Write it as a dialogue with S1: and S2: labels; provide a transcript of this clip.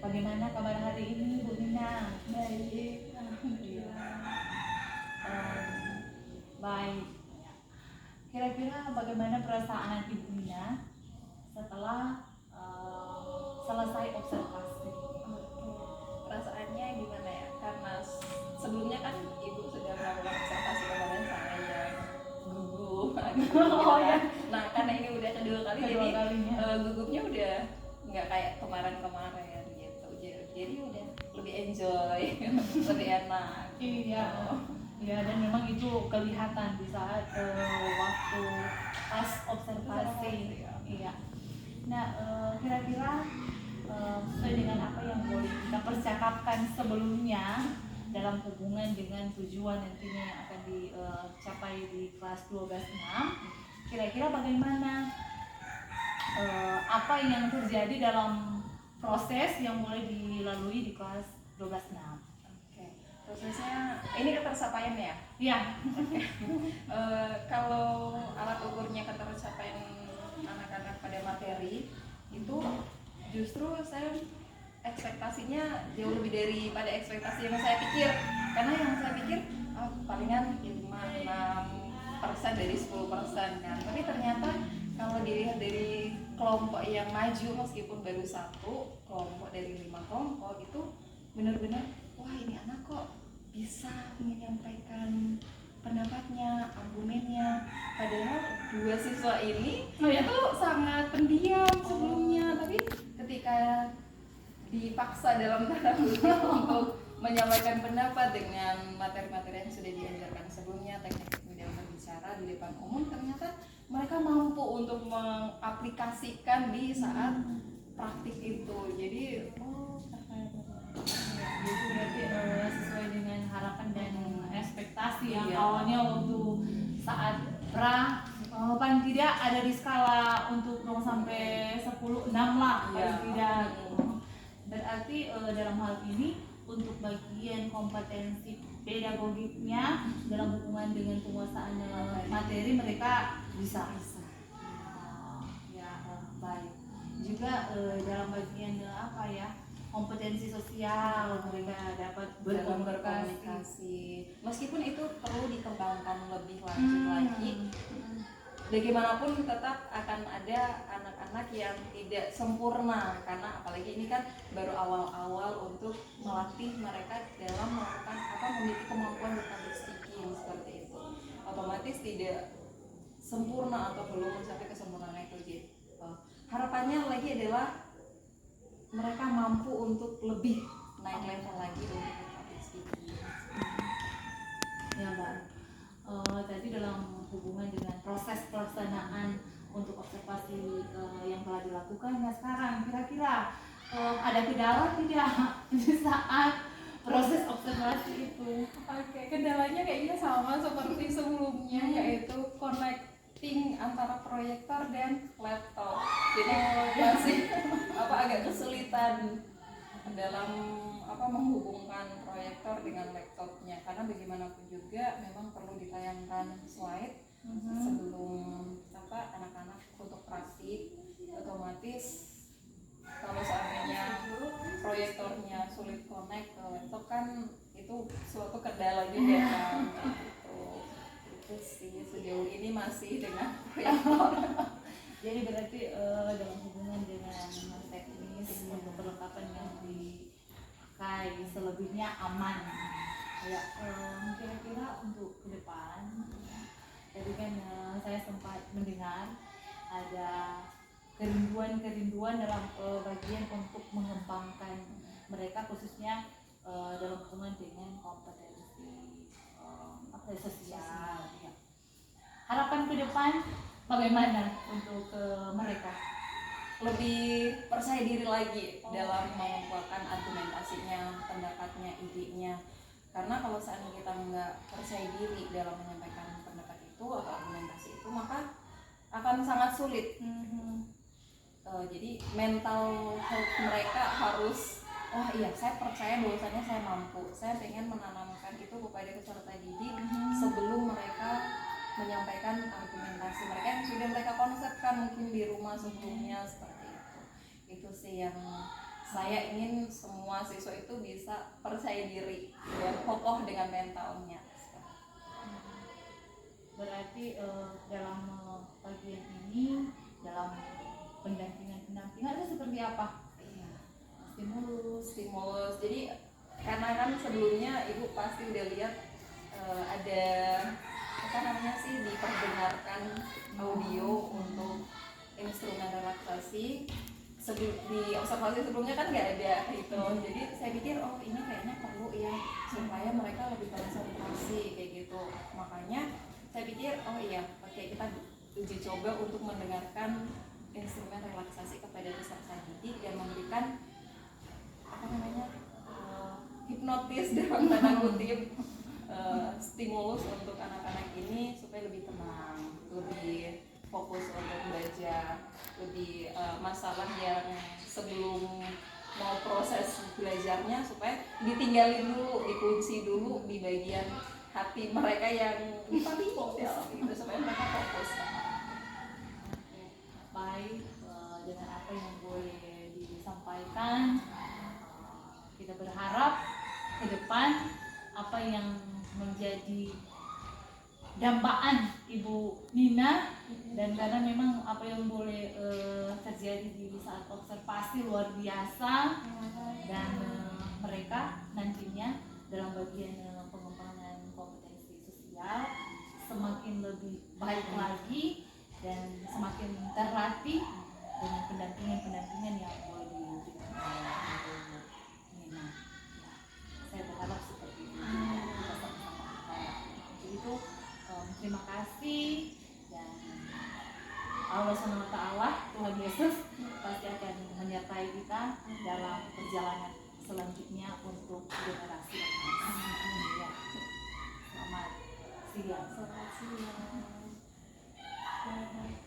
S1: Bagaimana kabar hari ini, Bu Nina?
S2: Baik, alhamdulillah.
S1: Baik. Kira-kira bagaimana perasaan Ibu Nina setelah selesai observasi?
S2: Oke, perasaannya gimana ya? Karena sebelumnya kan ibu sudah melakukan observasi kemarin saya yang gugup.
S1: Oh ya.
S2: Nah, karena ini udah kedua kali,
S1: Kedua
S2: jadi
S1: kalinya.
S2: gugupnya udah nggak kayak kemarin-kemarin gitu. Jadi udah lebih enjoy, lebih enak.
S1: Iya. Ya, dan memang itu kelihatan di saat waktu pas observasi. Iya. Nah, kira-kira sesuai dengan apa yang boleh kita percakapkan sebelumnya dalam hubungan dengan tujuan nantinya yang akan dicapai di kelas 12.6, kira-kira bagaimana apa yang terjadi dalam proses yang mulai dilalui di kelas 12.6?
S2: Oke, prosesnya ini ketersapaian ya?
S1: Iya.
S2: Kalau alat ukurnya ketersapaian anak-anak pada materi itu justru saya ekspektasinya jauh lebih daripada ekspektasi yang saya pikir, karena yang saya pikir palingan 5-6% dari 10% kan, tapi ternyata kalau dilihat dari kelompok yang maju meskipun baru satu kelompok dari 5 kelompok itu benar-benar wah ini anak kok bisa menyampaikan pendapatnya, argumennya, padahal 2 siswa ini itu sangat pendiam sebelumnya, tapi ketika dipaksa dalam tanda kutip untuk menyampaikan pendapat dengan materi-materi yang sudah diajarkan sebelumnya, teknik dalam berbicara di depan umum, ternyata mereka mampu untuk mengaplikasikan di saat praktik itu. Jadi
S1: Jadi berarti sesuai dengan harapan dan ekspektasi yang
S2: Iya.
S1: awalnya waktu saat paling tidak ada di skala untuk 0 sampai 10, 6 lah paling tidak. Berarti dalam hal ini untuk bagian kompetensi pedagogiknya dalam hubungan dengan penguasaan materi mereka bisa. Baik. Juga dalam bagian apa ya, kompetensi sosial mereka dapat
S2: berkomunikasi. Meskipun itu perlu dikembangkan lebih lanjut lagi, bagaimanapun tetap akan ada anak-anak yang tidak sempurna, karena apalagi ini kan baru awal-awal untuk melatih mereka dalam melakukan memiliki kemampuan public speaking seperti itu. Otomatis tidak sempurna atau belum mencapai kesempurnaan itu. Jadi harapannya lagi adalah mereka mampu untuk lebih naik level lagi untuk public speaking.
S1: Ya, Mbak. Tadi dalam hubungan dengan proses pelaksanaan untuk observasi yang telah dilakukan ya sekarang, kira-kira ada kendala tidak di saat proses observasi itu?
S2: Oke, kendalanya kayaknya sama seperti sebelumnya, yaitu connecting antara proyektor dan laptop. Jadi masih agak kesulitan dalam menghubungkan proyektor dengan laptopnya, karena bagaimanapun juga memang perlu ditayangkan slide sebelum anak-anak untuk praktik. Otomatis kalau seandainya proyektornya sulit connect ke laptop kan itu suatu kendala juga kan. Itu sih sejauh ini masih dengan proyektor.
S1: Jadi berarti dalam hubungan dengan teknis untuk perlengkapan yang dipakai selebihnya aman. Ya, kira-kira untuk ke depan, tadi kan saya sempat mendengar ada kerinduan dalam bagian untuk mengembangkan mereka khususnya dalam hubungan dengan kompetensi sosial. Ya. Harapan ke depan bagaimana untuk mereka?
S2: Lebih percaya diri lagi dalam mengumpulkan argumentasinya, pendapatnya, idenya. Karena kalau seandainya kita nggak percaya diri dalam menyampaikan pendapat itu atau argumentasi itu, maka akan sangat sulit. Jadi mental health mereka harus, oh iya saya percaya bahwasanya saya mampu, saya pengen menanamkan itu kepada peserta didik sebelum mereka menyampaikan argumentasi mereka yang sudah mereka konsepkan mungkin di rumah sebelumnya seperti itu. Itu sih yang saya ingin semua siswa itu bisa percaya diri dan kokoh dengan mentalnya.
S1: Berarti dalam bagian ini, dalam pendampingan itu seperti apa?
S2: Iya.
S1: Stimulus.
S2: Jadi karena kan sebelumnya ibu pasti udah lihat ada apa namanya sih, diperdengarkan audio untuk instrumen relaksasi. Di observasi sebelumnya kan nggak ada itu, jadi saya pikir oh ini kayaknya perlu ya supaya mereka lebih konsentrasi kayak gitu. Makanya saya pikir oh iya, oke, kita uji coba untuk mendengarkan instrumen relaksasi kepada peserta didik dan memberikan apa namanya hipnotis dalam tanda kutip, stimulus untuk anak-anak ini supaya lebih tenang, lebih fokus untuk belajar, lebih masalah yang sebelum mau proses belajarnya supaya ditinggalin dulu, dikunci dulu di bagian hati mereka yang paling fokus gitu, supaya mereka fokus.
S1: Baik, dengan apa yang boleh disampaikan, kita berharap ke depan apa yang menjadi dambaan Ibu Nina, dan karena memang apa yang boleh terjadi di saat observasi luar biasa, dan mereka nantinya dalam bagian pengembangan kompetensi sosial semakin lebih baik lagi dan semakin terlatih dengan pendampingan yang boleh diberikan oleh Ibu Nina. Saya berharap seperti itu. Kita sama-sama berharap. Untuk itu terima kasih, dan Allah SWT, Tuhan Yesus pasti akan menyertai kita dalam perjalanan selanjutnya untuk generasi emas. Ya. Selamat siang.